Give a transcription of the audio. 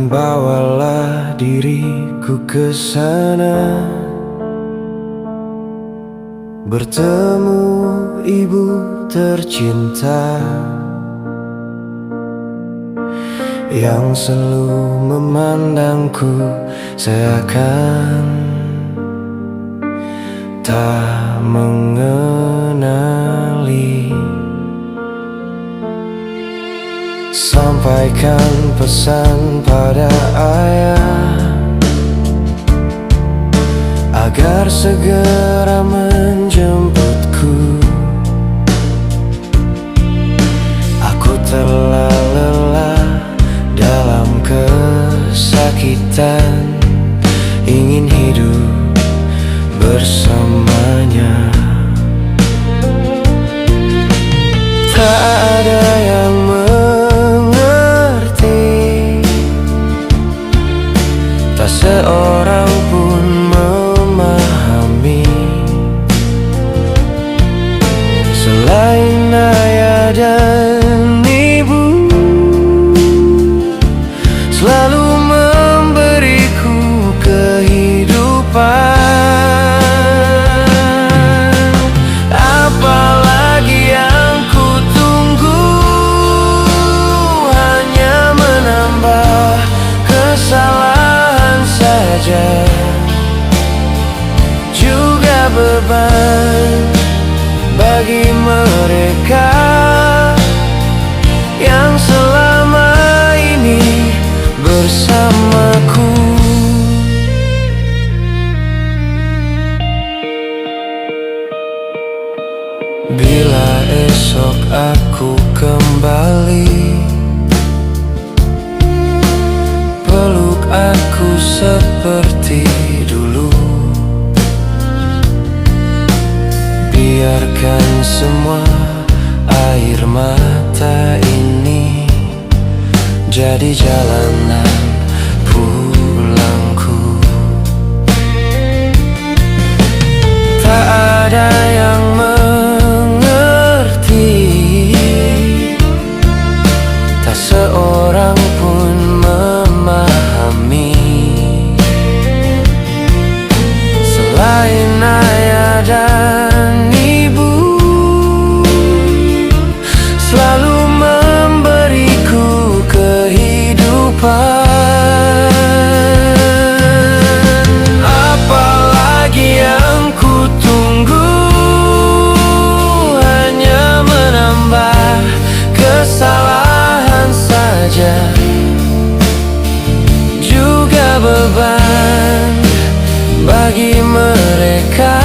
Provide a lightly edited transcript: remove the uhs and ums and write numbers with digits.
Bawalah diriku ke sana, bertemu ibu tercinta yang selalu memandangku seakan tak mengenali. Sampaikan pesan pada ayah agar segera menjemputku. Aku telah lelah dalam kesakitan, ingin hidup bersamanya. Tak ada yang mengerti, tak seorang pun memahami selain ayah dan ibu, selalu memberiku kehidupan. Apalagi yang ku tunggu, hanya menambah kesalahan saja, juga beban bagi mereka yang selama ini bersamaku. Bila esok aku kembali, peluk aku seperti dulu. Biarkan semua air mata ini jadi jalanan pulangku. Tak ada yang mengerti, tak seorang pun memahami selain ayah dan ibu, selalu memberiku kehidupan. Apalagi yang ku tunggu, hanya menambah kesalahan saja, juga beban bagi mereka